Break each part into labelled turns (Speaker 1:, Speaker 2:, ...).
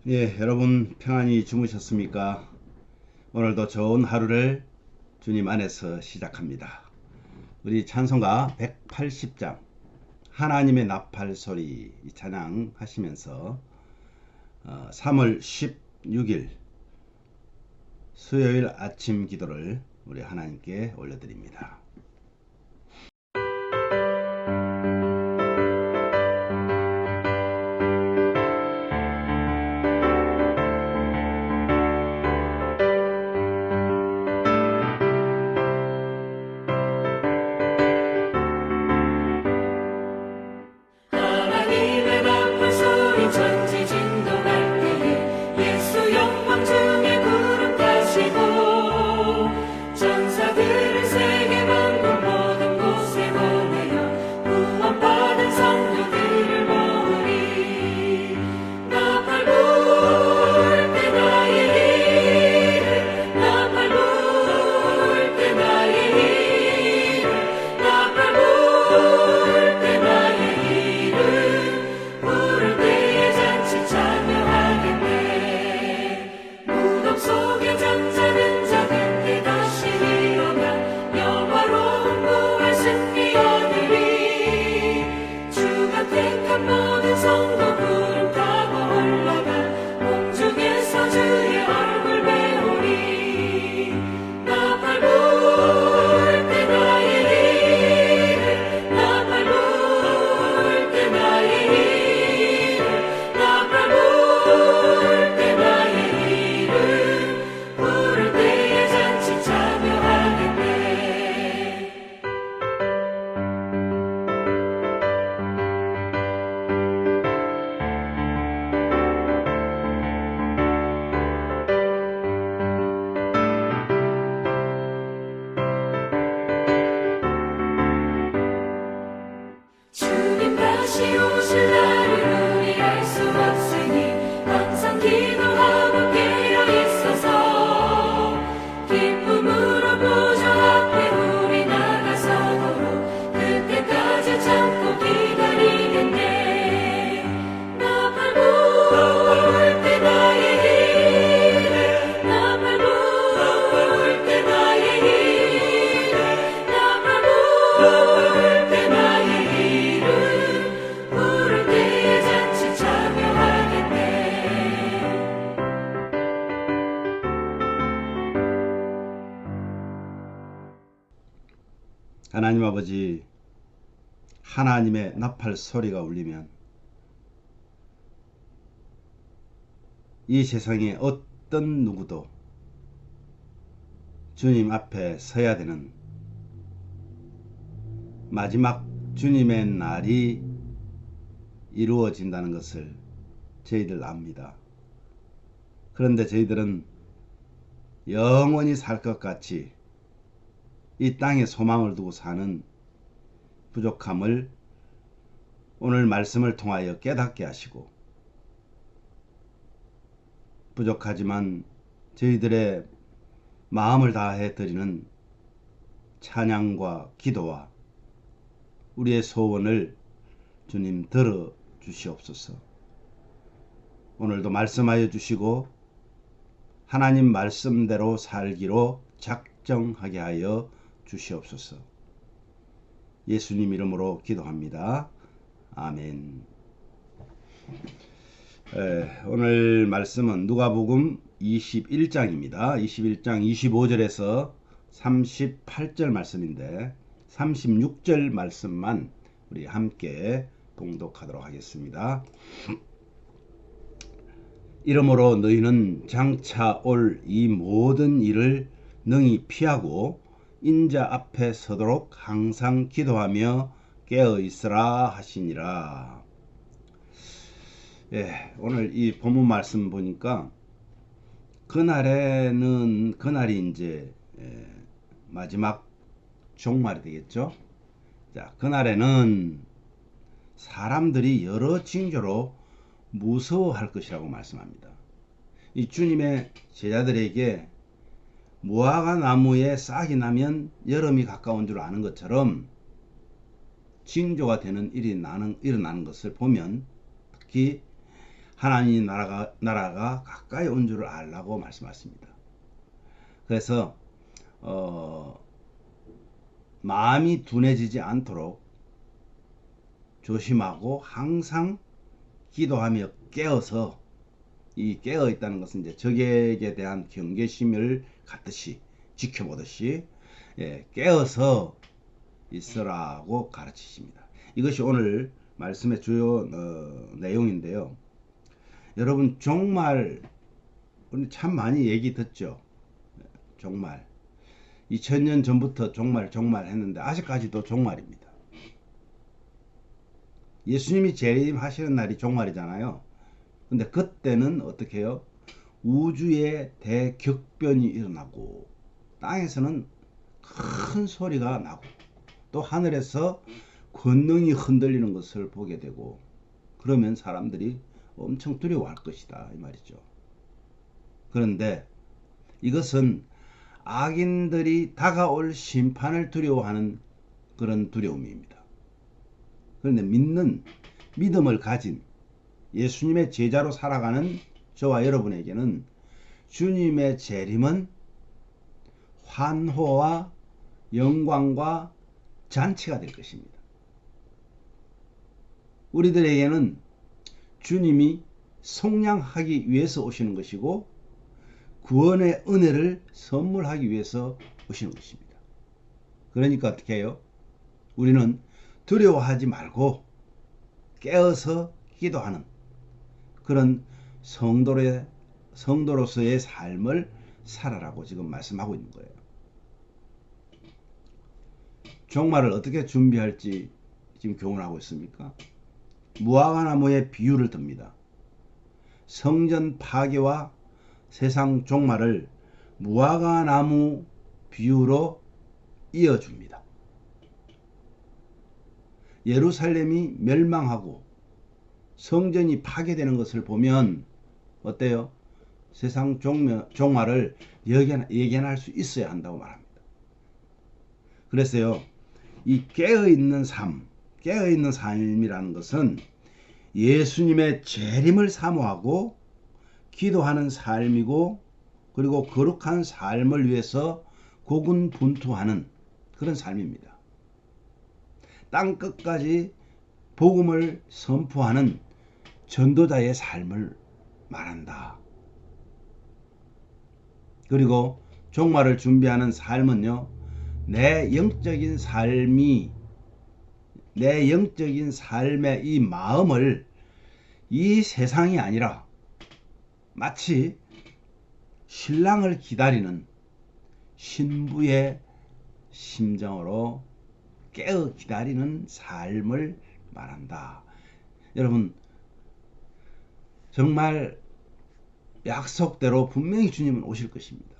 Speaker 1: 예, 여러분 평안히 주무셨습니까? 오늘도 좋은 하루를 주님 안에서 시작합니다. 우리 찬송가 180장 하나님의 나팔 소리 찬양 하시면서 3월 16일 수요일 아침 기도를 우리 하나님께 올려드립니다.
Speaker 2: 하나님의 나팔 소리 천지진동할 때에 예수 영광 중에 구름 타시고 전사들을 세계 만국 모든 곳에 보내어 구원받은 성도들을 모으리. 나팔 불 때 나의 일을 나팔 불 때 나의 일을 나팔 불 때 나의 일을 부를 때에 잔치 참여하겠네. 무덤 속에 잠자는 자 그때 다시 일어나 영화로운 부활 승리 얻으리. 주가 택한 모든 성도 구름 타고 올라가 공중에서 주의 얼굴 배우리. 나팔 불 때 나의 일을 나팔 불 때 나의 일을 나팔 불 때 나의 일을 부를 때에 잔치 참여하겠네. 주님 다시 오실 날을 우리 알 수 없으니 항상 기도하고 깨어 있어서 기쁨으로 보좌 앞에 우리 나가서도록 그때까지 참고 기다리겠네. 나팔 불 때 나의 일을 나팔 불 때 나의 일을 나팔 불 때 나의 일을 부를 때에 잔치 참여하겠네.
Speaker 1: 하나님 아버지, 하나님의 나팔 소리가 울리면 이 세상에 어떤 누구도 주님 앞에 서야 되는 마지막 주님의 날이 이루어진다는 것을 저희들 압니다. 그런데 저희들은 영원히 살 것 같이 이 땅에 소망을 두고 사는 부족함을 오늘 말씀을 통하여 깨닫게 하시고, 부족하지만 저희들의 마음을 다해 드리는 찬양과 기도와 우리의 소원을 주님 들어 주시옵소서. 오늘도 말씀하여 주시고 하나님 말씀대로 살기로 작정하게 하여 주시옵소서. 예수님 이름으로 기도합니다. 아멘. 오늘 말씀은 누가복음 21장입니다. 21장 25절에서 38절 말씀인데 36절 말씀만 우리 함께 봉독하도록 하겠습니다. 이러므로 너희는 장차 올 이 모든 일을 능히 피하고 인자 앞에 서도록 항상 기도하며 깨어 있으라 하시니라. 오늘 이 본문 말씀 보니까 그날이 이제 마지막 종말이 되겠죠. 자, 그날에는 사람들이 여러 징조로 무서워할 것이라고 말씀합니다. 이 주님의 제자들에게 무화과 나무에 싹이 나면 여름이 가까운 줄 아는 것처럼 징조가 되는 일이 일어나는 것을 보면, 특히 하나님 나라가 가까이 온 줄을 알라고 말씀하십니다. 그래서 마음이 둔해지지 않도록 조심하고 항상 기도하며 깨어서, 이 깨어 있다는 것은 이제 적에게 대한 경계심을 갖듯이 지켜보듯이 깨어서 있으라고 가르치십니다. 이것이 오늘 말씀의 주요 내용인데요. 여러분, 종말 참 많이 얘기 듣죠. 종말 2000년 전부터 종말 했는데 아직까지도 종말입니다. 예수님이 재림하시는 날이 종말이잖아요. 근데 그때는 어떻게 해요? 우주에 대격변이 일어나고 땅에서는 큰 소리가 나고 또 하늘에서 권능이 흔들리는 것을 보게 되고, 그러면 사람들이 엄청 두려워할 것이다 이 말이죠. 그런데 이것은 악인들이 다가올 심판을 두려워하는 그런 두려움입니다. 그런데 믿음을 가진 예수님의 제자로 살아가는 저와 여러분에게는 주님의 재림은 환호와 영광과 잔치가 될 것입니다. 우리들에게는 주님이 속량하기 위해서 오시는 것이고 구원의 은혜를 선물하기 위해서 오시는 것입니다. 그러니까 어떻게 해요? 우리는 두려워하지 말고 깨어서 기도하는 그런 성도로서의 삶을 살아라고 지금 말씀하고 있는 거예요. 종말을 어떻게 준비할지 지금 교훈하고 있습니까? 무화과나무의 비유를 듭니다. 성전 파괴와 세상 종말을 무화과나무 비유로 이어줍니다. 예루살렘이 멸망하고 성전이 파괴되는 것을 보면 어때요? 세상 종말을 예견할 수 있어야 한다고 말합니다. 그래서요, 이 깨어있는 삶이라는 것은 예수님의 재림을 사모하고 기도하는 삶이고, 그리고 거룩한 삶을 위해서 고군분투하는 그런 삶입니다. 땅 끝까지 복음을 선포하는 전도자의 삶을 말한다. 그리고 종말을 준비하는 삶은요, 내 영적인 삶의 이 마음을 이 세상이 아니라 마치 신랑을 기다리는 신부의 심정으로 깨어 기다리는 삶을 말한다. 여러분, 정말 약속대로 분명히 주님은 오실 것입니다.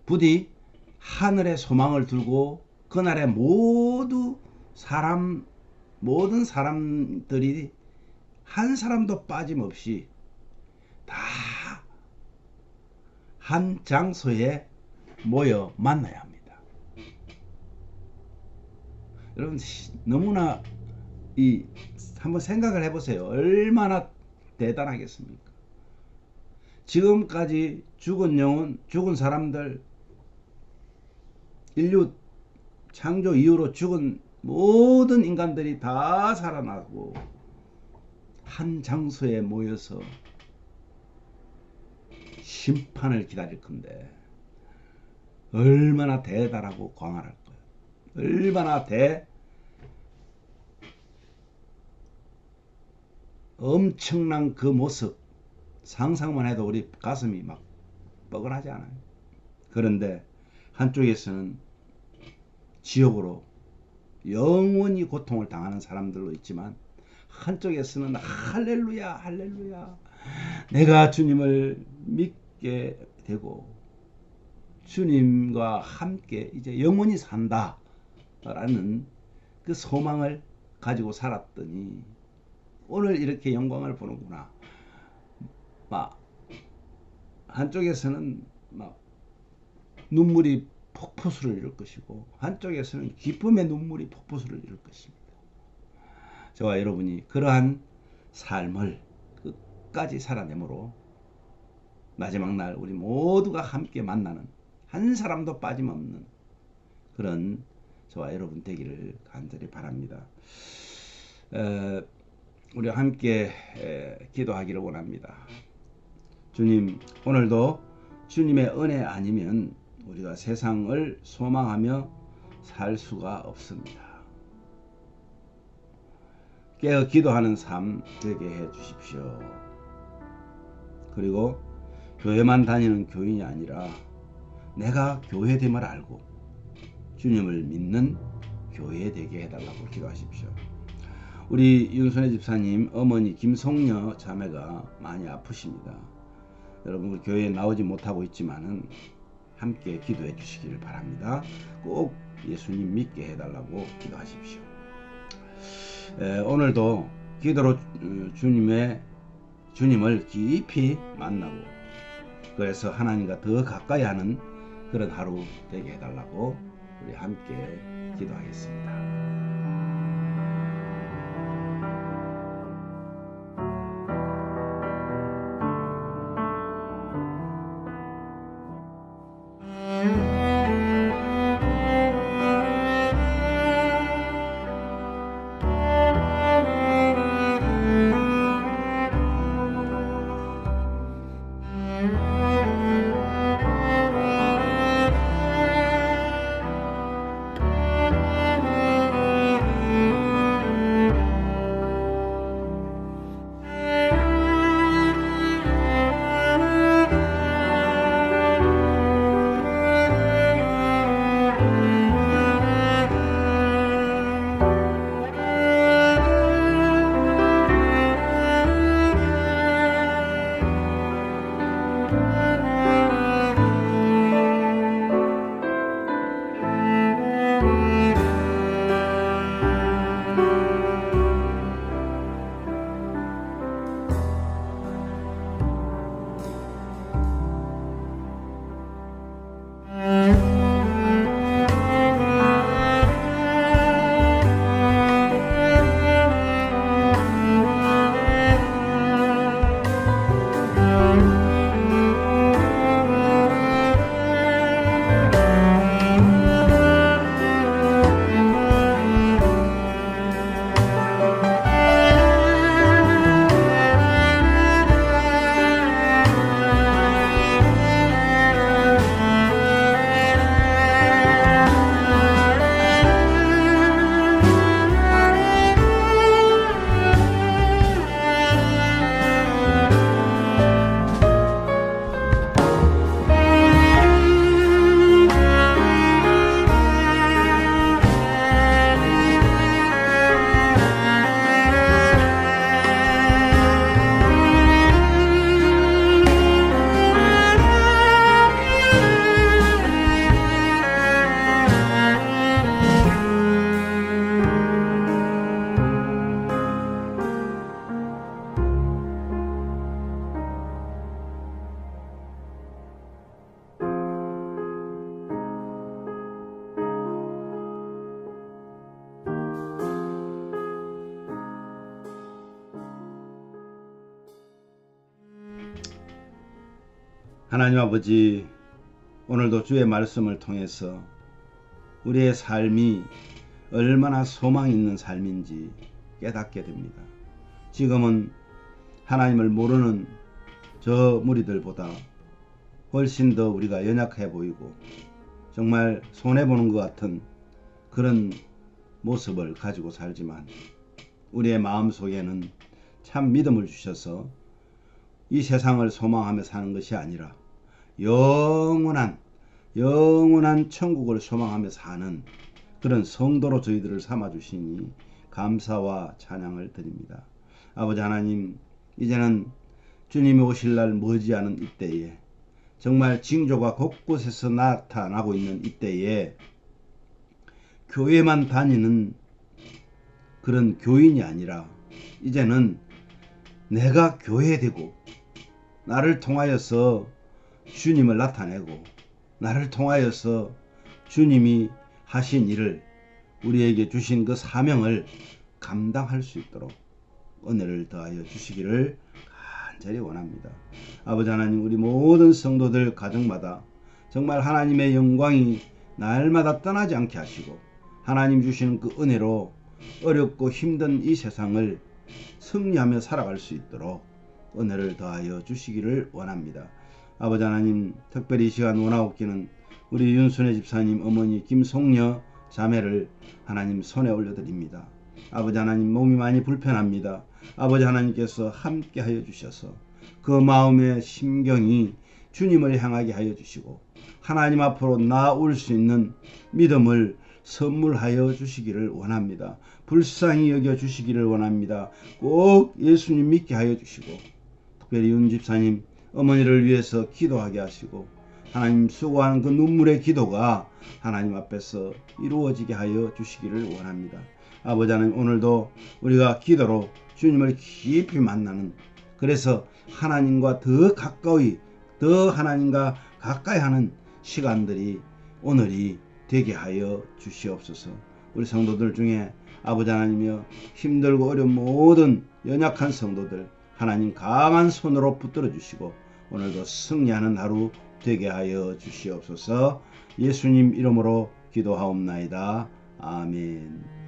Speaker 1: 부디 하늘의 소망을 두고 그날에 모든 사람들이 한 사람도 빠짐없이 다 한 장소에 모여 만나야 합니다. 여러분, 너무나 한번 생각을 해보세요. 얼마나 대단하겠습니까? 지금까지 죽은 사람들, 인류 창조 이후로 죽은 모든 인간들이 다 살아나고 한 장소에 모여서 심판을 기다릴 건데 얼마나 대단하고 광활할 거예요. 얼마나 엄청난 그 모습 상상만 해도 우리 가슴이 막 뻐근하지 않아요? 그런데 한쪽에서는 지옥으로 영원히 고통을 당하는 사람들도 있지만, 한쪽에서는 할렐루야 할렐루야, 내가 주님을 믿게 되고 주님과 함께 이제 영원히 산다 라는 그 소망을 가지고 살았더니 오늘 이렇게 영광을 보는구나. 막 한쪽에서는 막 눈물이 폭포수를 이룰 것이고, 한쪽에서는 기쁨의 눈물이 폭포수를 이룰 것입니다. 저와 여러분이 그러한 삶을 끝까지 살아내므로 마지막 날 우리 모두가 함께 만나는 한 사람도 빠짐없는 그런 저와 여러분 되기를 간절히 바랍니다. 우리 함께 기도하기를 원합니다. 주님, 오늘도 주님의 은혜 아니면 우리가 세상을 소망하며 살 수가 없습니다. 깨어 기도하는 삶 되게 해 주십시오. 그리고 교회만 다니는 교인이 아니라 내가 교회됨을 알고 주님을 믿는 교회 되게 해달라고 기도하십시오. 우리 윤선혜 집사님 어머니 김송녀 자매가 많이 아프십니다. 여러분 우리 교회에 나오지 못하고 있지만은 함께 기도해 주시기를 바랍니다. 꼭 예수님 믿게 해달라고 기도하십시오. 오늘도 기도로 주님을 깊이 만나고 그래서 하나님과 더 가까이 하는 그런 하루 되게 해달라고 우리 함께 기도하겠습니다. 하나님 아버지, 오늘도 주의 말씀을 통해서 우리의 삶이 얼마나 소망 있는 삶인지 깨닫게 됩니다. 지금은 하나님을 모르는 저 무리들보다 훨씬 더 우리가 연약해 보이고 정말 손해보는 것 같은 그런 모습을 가지고 살지만 우리의 마음속에는 참 믿음을 주셔서 이 세상을 소망하며 사는 것이 아니라 영원한 천국을 소망하며 사는 그런 성도로 저희들을 삼아주시니 감사와 찬양을 드립니다. 아버지 하나님, 이제는 주님이 오실 날 머지않은 이때에 정말 징조가 곳곳에서 나타나고 있는 이때에 교회만 다니는 그런 교인이 아니라 이제는 내가 교회되고 나를 통하여서 주님을 나타내고 나를 통하여서 주님이 하신 일을 우리에게 주신 그 사명을 감당할 수 있도록 은혜를 더하여 주시기를 간절히 원합니다. 아버지 하나님, 우리 모든 성도들 가정마다 정말 하나님의 영광이 날마다 떠나지 않게 하시고 하나님 주시는 그 은혜로 어렵고 힘든 이 세상을 승리하며 살아갈 수 있도록 은혜를 더하여 주시기를 원합니다. 아버지 하나님, 특별히 이 시간 원하옵기는 우리 윤순혜 집사님 어머니 김송녀 자매를 하나님 손에 올려드립니다. 아버지 하나님, 몸이 많이 불편합니다. 아버지 하나님께서 함께 하여 주셔서 그 마음의 심경이 주님을 향하게 하여 주시고 하나님 앞으로 나아올 수 있는 믿음을 선물하여 주시기를 원합니다. 불쌍히 여겨 주시기를 원합니다. 꼭 예수님 믿게 하여 주시고 특별히 윤 집사님 어머니를 위해서 기도하게 하시고 하나님 수고하는 그 눈물의 기도가 하나님 앞에서 이루어지게 하여 주시기를 원합니다. 아버지 하나님, 오늘도 우리가 기도로 주님을 깊이 만나는, 그래서 하나님과 더 가까이, 더 하나님과 가까이 하는 시간들이 오늘이 되게 하여 주시옵소서. 우리 성도들 중에 아버지 하나님이여 힘들고 어려운 모든 연약한 성도들 하나님 강한 손으로 붙들어 주시고 오늘도 승리하는 하루 되게 하여 주시옵소서. 예수님 이름으로 기도하옵나이다. 아멘.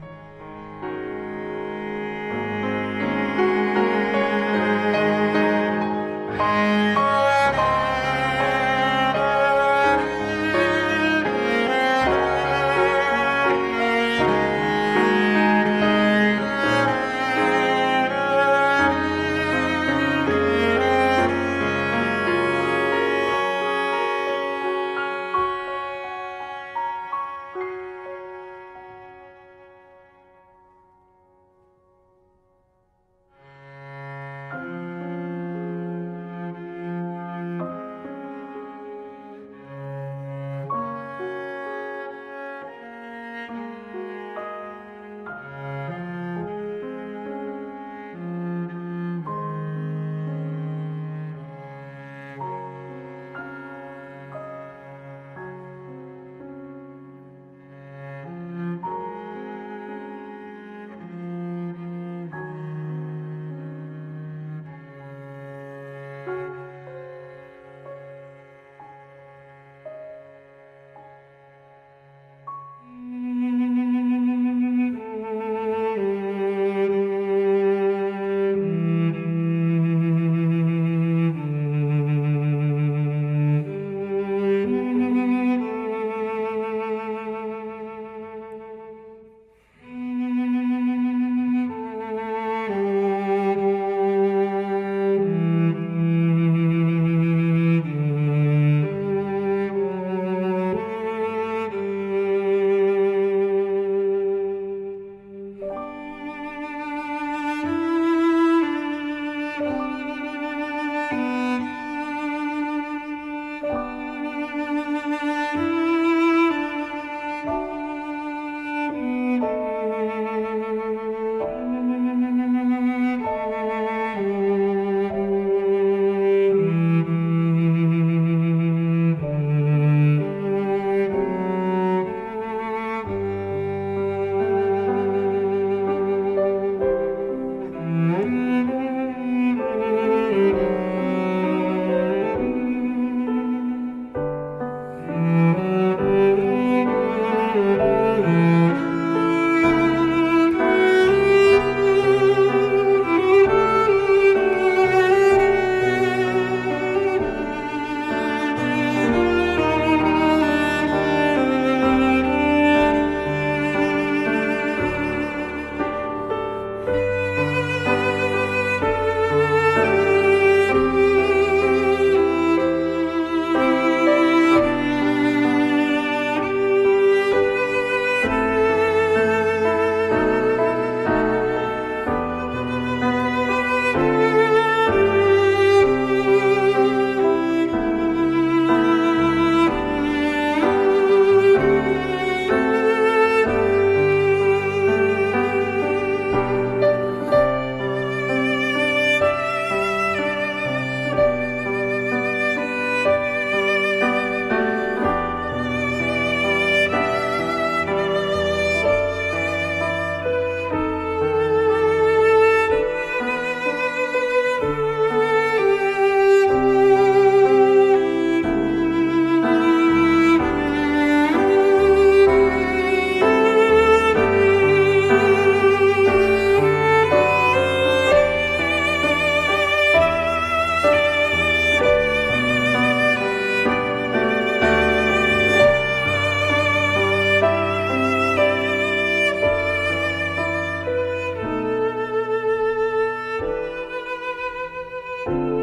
Speaker 2: 나